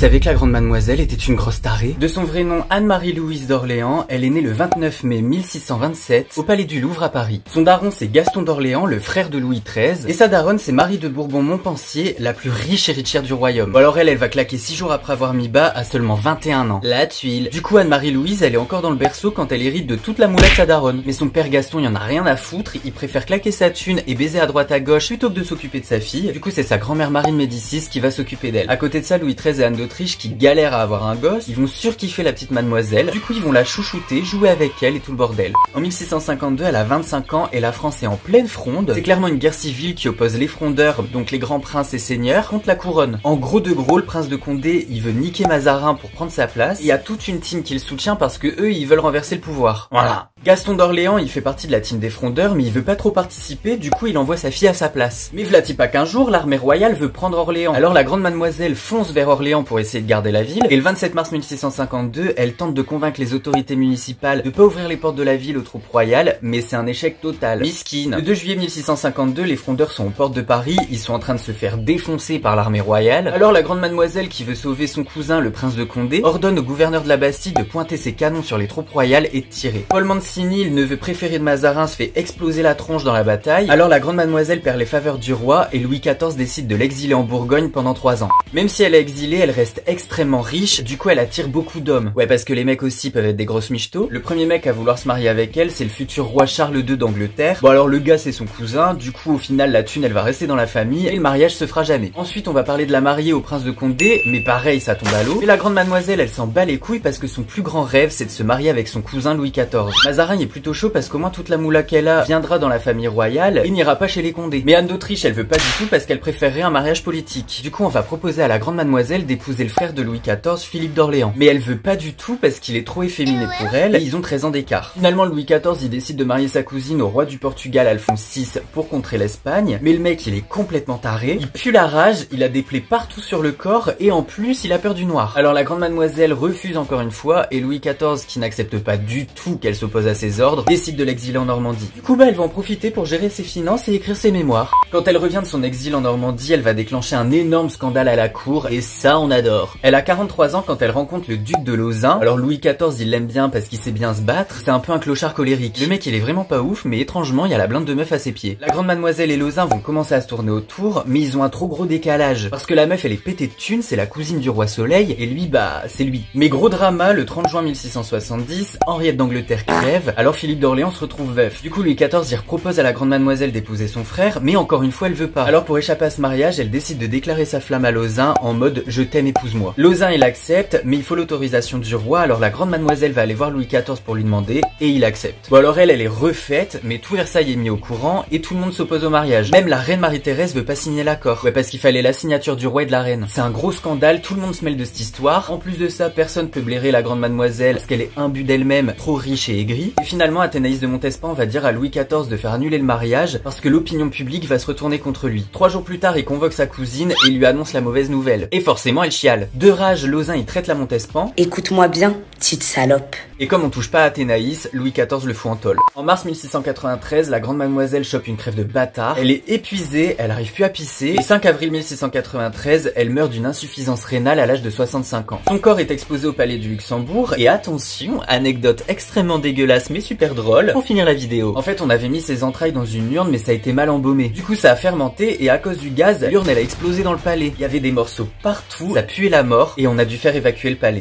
savez que la grande mademoiselle était une grosse tarée? De son vrai nom Anne-Marie-Louise d'Orléans, elle est née le 29 mai 1627 au Palais du Louvre à Paris. Son daron c'est Gaston d'Orléans, le frère de Louis XIII, et sa daronne c'est Marie de Bourbon-Montpensier, la plus riche héritière du royaume. Bon alors elle va claquer 6 jours après avoir mis bas à seulement 21 ans. La tuile. Du coup Anne-Marie-Louise elle est encore dans le berceau quand elle hérite de toute la moulette de sa daronne. Mais son père Gaston il en a rien à foutre, il préfère claquer sa thune et baiser à droite à gauche plutôt que de s'occuper de sa fille. Du coup c'est sa grand-mère Marie de Médicis qui va s'occuper d'elle. À côté de ça Louis XIII et Anne d'Autriche qui galèrent à avoir un gosse, ils vont surkiffer la petite mademoiselle. Du coup ils vont la chouchouter, jouer avec elle et tout le bordel. En 1652 elle a 25 ans et la France est en pleine fronde. C'est clairement une guerre civile qui oppose les frondeurs, donc les grands princes et seigneurs, contre la couronne. En gros de gros, le prince de Condé il veut niquer Mazarin pour prendre sa place. Il y a toute une team qui le soutient parce que eux ils veulent renverser le pouvoir. Voilà. Gaston d'Orléans il fait partie de la team des frondeurs mais il veut pas trop participer, du coup il envoie sa fille à sa place. Mais v'là-t-il pas qu'un jour l'armée royale veut prendre Orléans. Alors la grande mademoiselle fonce vers Orléans pour essayer de garder la ville et le 27 mars 1652 elle tente de convaincre les autorités municipales de pas ouvrir les portes de la ville aux troupes royales, mais c'est un échec total. Miskine. Le 2 juillet 1652 les frondeurs sont aux portes de Paris, ils sont en train de se faire défoncer par l'armée royale. Alors la grande mademoiselle qui veut sauver son cousin le prince de Condé ordonne au gouverneur de la Bastille de pointer ses canons sur les troupes royales et de tirer. Paul Mancini, le neveu préféré de Mazarin, se fait exploser la tronche dans la bataille. Alors la grande mademoiselle perd les faveurs du roi et Louis XIV décide de l'exiler en Bourgogne pendant 3 ans. Même si elle est exilée, elle reste extrêmement riche, du coup elle attire beaucoup d'hommes. Ouais parce que les mecs aussi peuvent être des grosses michtos. Le premier mec à vouloir se marier avec elle c'est le futur roi Charles II d'Angleterre. Bon alors le gars c'est son cousin, du coup au final la thune elle va rester dans la famille et le mariage se fera jamais. Ensuite on va parler de la marier au prince de Condé, mais pareil ça tombe à l'eau. Et la grande mademoiselle elle s'en bat les couilles parce que son plus grand rêve c'est de se marier avec son cousin Louis XIV. Mazarin est plutôt chaud parce qu'au moins toute la moula qu'elle a viendra dans la famille royale et n'ira pas chez les Condé. Mais Anne d'Autriche elle veut pas du tout parce qu'elle préférerait un mariage politique. Du coup on va proposer à la grande mademoiselle d'épouser le frère de Louis XIV, Philippe d'Orléans. Mais elle veut pas du tout parce qu'il est trop efféminé pour elle et ils ont 13 ans d'écart. Finalement Louis XIV il décide de marier sa cousine au roi du Portugal Alphonse VI pour contrer l'Espagne. Mais le mec il est complètement taré, il pue la rage, il a des plaies partout sur le corps et en plus il a peur du noir. Alors la grande mademoiselle refuse encore une fois et Louis XIV qui n'accepte pas du tout qu'elle s'oppose à ses ordres décide de l'exiler en Normandie. Du coup elle va en profiter pour gérer ses finances et écrire ses mémoires. Quand elle revient de son exil en Normandie elle va déclencher un énorme scandale à la cour et ça on adore. Elle a 43 ans quand elle rencontre le duc de Lauzun. Alors Louis XIV il l'aime bien parce qu'il sait bien se battre, c'est un peu un clochard colérique. Le mec il est vraiment pas ouf mais étrangement il y a la blinde de meuf à ses pieds. La grande mademoiselle et Lauzun vont commencer à se tourner autour mais ils ont un trop gros décalage parce que la meuf elle est pétée de thunes, c'est la cousine du roi Soleil et lui bah c'est lui. Mais gros drama, le 30 juin 1670, Henriette d'Angleterre crève, alors Philippe d'Orléans se retrouve veuf. Du coup Louis XIV il propose à la grande mademoiselle d'épouser son frère mais encore une fois elle veut pas. Alors pour échapper à ce mariage elle décide de déclarer sa flamme à Lauzun en mode je t'aime épouse-moi. Lauzun il accepte mais il faut l'autorisation du roi, alors la grande mademoiselle va aller voir Louis XIV pour lui demander et il accepte. Bon alors elle est refaite mais tout Versailles est mis au courant et tout le monde s'oppose au mariage. Même la reine Marie-Thérèse veut pas signer l'accord. Ouais parce qu'il fallait la signature du roi et de la reine. C'est un gros scandale, tout le monde se mêle de cette histoire. En plus de ça personne peut blairer la grande mademoiselle parce qu'elle est imbue d'elle-même, trop riche et aigrie. Et finalement Athénaïs de Montespan va dire à Louis XIV de faire annuler le mariage parce que l'opinion publique va se retourner contre lui. 3 jours plus tard il convoque sa cousine et lui annonce la mauvaise nouvelle. Et forcément elle chiale. De rage Lauzun il traite la Montespan. Écoute-moi bien, petite salope. Et comme on touche pas à Athénaïs, Louis XIV le fout en tôle. En mars 1693, la grande mademoiselle chope une crève de bâtard. Elle est épuisée, elle arrive plus à pisser. Et 5 avril 1693, elle meurt d'une insuffisance rénale à l'âge de 65 ans. Son corps est exposé au palais du Luxembourg. Et attention, anecdote extrêmement dégueulasse mais super drôle, pour finir la vidéo. En fait, on avait mis ses entrailles dans une urne mais ça a été mal embaumé. Du coup, ça a fermenté et à cause du gaz, l'urne elle a explosé dans le palais. Il y avait des morceaux partout, ça puait la mort et on a dû faire évacuer le palais.